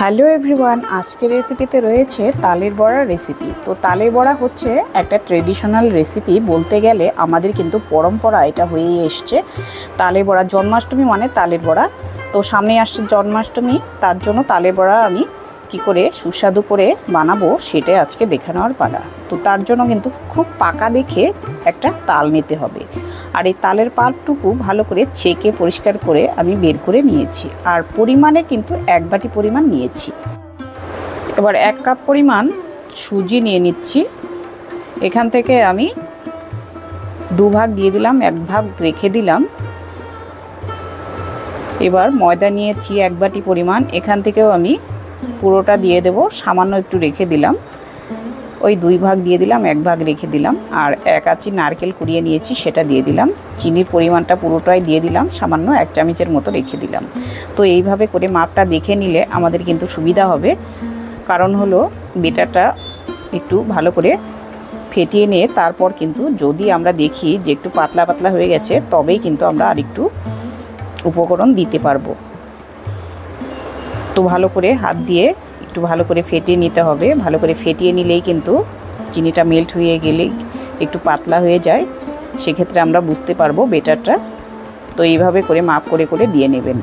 Hello everyone, আজকের রেসিপিতে রয়েছে তালের বড়ার রেসিপি। তো তালের বড়া হচ্ছে একটা ট্রেডিশনাল রেসিপি, বলতে গেলে আমাদের কিন্তু পরম্পরা এটা হয়েই এসছে। তালের বড়া, জন্মাষ্টমী মানে তালের বড়া। তো সামনে আসছে জন্মাষ্টমী, তার জন্য তালের বড়া আমি কি করে সুস্বাদু করে বানাবো সেটাই আজকে দেখে নেওয়ার পালা। তো তার জন্য কিন্তু খুব পাকা দেখে একটা তাল নিতে হবে। আর এই তালের পাল্পটুকু ভালো করে ছেঁকে পরিষ্কার করে আমি বের করে নিয়েছি। আর পরিমাণে কিন্তু 1 বাটি পরিমাণ নিয়েছি। এবার 1 কাপ পরিমাণ সুজি নিয়ে নিচ্ছি। এখান থেকে আমি 2 ভাগ দিয়ে দিলাম, 1 ভাগ রেখে দিলাম। এবার ময়দা নিয়েছি 1 বাটি পরিমাণ, এখান থেকেও আমি পুরোটা দিয়ে দেব, সামান্য একটু রেখে দিলাম। ওই 2 ভাগ দিয়ে দিলাম, 1 ভাগ রেখে দিলাম। আর 1 আঁচি নারকেল কুড়িয়ে নিয়েছি, সেটা দিয়ে দিলাম। চিনির পরিমাণটা পুরোটাই দিয়ে দিলাম, সামান্য 1 চামচের মতো রেখে দিলাম। তো এইভাবে করে মাপটা দেখে নিলে আমাদের কিন্তু সুবিধা হবে। কারণ হলো বেটারটা একটু ভালো করে ফেটিয়ে নিয়ে তারপর কিন্তু যদি আমরা দেখি যে একটু পাতলা পাতলা হয়ে গেছে, তবেই কিন্তু আমরা আরেকটু উপকরণ দিতে পারবো। তো ভালো করে হাত দিয়ে একটু ভালো করে ফেটিয়ে নিতে হবে। ভালো করে ফেটিয়ে নিলেই কিন্তু চিনিটা মেল্ট হয়ে গেলে একটু পাতলা হয়ে যায়, সেক্ষেত্রে আমরা বুঝতে পারবো বেটারটা। তো এইভাবে করে মাপ করে করে দিয়ে নেবেন।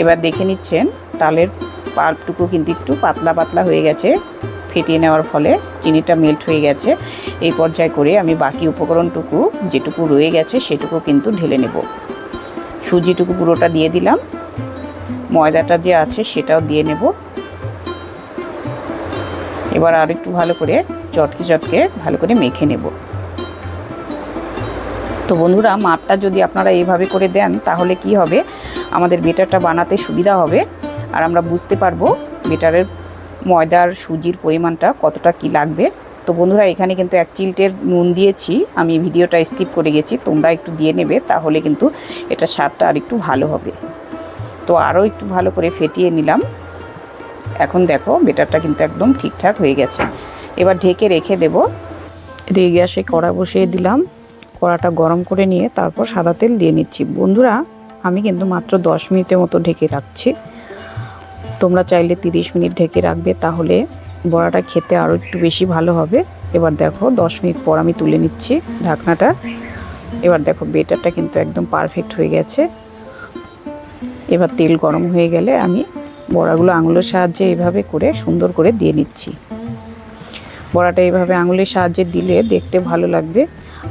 এবার দেখে নিচ্ছেন তালের পাল্পটুকু কিন্তু একটু পাতলা পাতলা হয়ে গেছে, ফেটিয়ে নেওয়ার ফলে চিনিটা মেল্ট হয়ে গেছে। এই পর্যায়ে করে আমি বাকি উপকরণটুকু যেটুকু রয়ে গেছে সেটুকু কিন্তু ঢেলে নেব। সুজিটুকু পুরোটা দিয়ে দিলাম, ময়দাটা যে আছে সেটাও দিয়ে নেব। এবার আর একটু ভালো করে চটকে চটকে ভালো করে মেখে নেব। তো বন্ধুরা, মাপটা যদি আপনারা এইভাবে করে দেন তাহলে কি হবে, আমাদের বেটারটা বানাতে সুবিধা হবে। আর আমরা বুঝতে পারবো বেটারের ময়দার সুজির পরিমাণটা কতটা কি লাগবে। তো বন্ধুরা, এখানে কিন্তু 1 চিমটের নুন দিয়েছি, আমি ভিডিওটা স্কিপ করে গেছি, তোমরা একটু দিয়ে নেবে, তাহলে কিন্তু এটা স্বাদটা আর একটু ভালো হবে। তো আরও একটু ভালো করে ফেটিয়ে নিলাম। এখন দেখো বেটারটা কিন্তু একদম ঠিকঠাক হয়ে গেছে। এবার ঢেকে রেখে দেব। এদিকে গ্যাসে কড়া বসিয়ে দিলাম, কড়াটা গরম করে নিয়ে তারপর সাদা তেল দিয়ে নিচ্ছি। বন্ধুরা, আমি কিন্তু মাত্র 10 মিনিটের মতো ঢেকে রাখছি। তোমরা চাইলে 30 মিনিট ঢেকে রাখবে, তাহলে বড়াটা খেতে আরও একটু বেশি ভালো হবে। এবার দেখো 10 মিনিট পর আমি তুলে নিচ্ছি ঢাকনাটা। এবার দেখো বেটারটা কিন্তু একদম পারফেক্ট হয়ে গেছে। এবার তেল গরম হয়ে গেলে আমি বড়াগুলো আঙুলের সাহায্যে এইভাবে করে সুন্দর করে দিয়ে নিচ্ছি। বড়াটা এইভাবে আঙুলের সাহায্যে দিলে দেখতে ভালো লাগবে।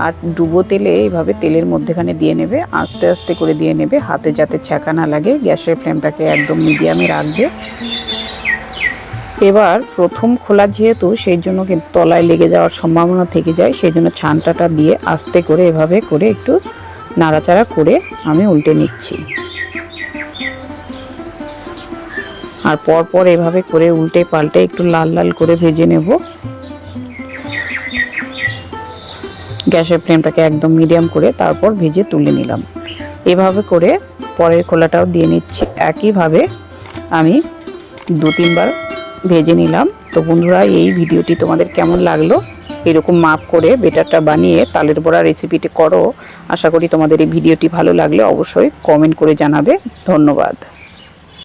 আর ডুবো তেলে এইভাবে তেলের মধ্যেখানে দিয়ে নেবে, আস্তে আস্তে করে দিয়ে নেবে, হাতে যাতে ছ্যাঁকা না লাগে। গ্যাসের ফ্লেমটাকে একদম মিডিয়ামে রাখবে। এবার প্রথম খোলা যেহেতু, সেই জন্য কিন্তু তলায় লেগে যাওয়ার সম্ভাবনা থেকে যায়, সেই জন্য ছানটাটা দিয়ে আস্তে করে এভাবে করে একটু নাড়াচাড়া করে আমি উল্টে নিচ্ছি। আর পরপর এভাবে করে উল্টে পাল্টে একটু লাল লাল করে ভেজে নেব। গ্যাসের ফ্লেমটাকে একদম মিডিয়াম করে তারপর ভেজে তুলে নিলাম। এভাবে করে পরের খোলাটাও দিয়ে নিচ্ছি। একইভাবে আমি 2-3 বার ভেজে নিলাম। তো বন্ধুরা, এই ভিডিওটি তোমাদের কেমন লাগলো? এরকম মাপ করে বেটারটা বানিয়ে তালের বড়া রেসিপিটি করো। আশা করি তোমাদের এই ভিডিওটি ভালো লাগলে অবশ্যই কমেন্ট করে জানাবে। ধন্যবাদ।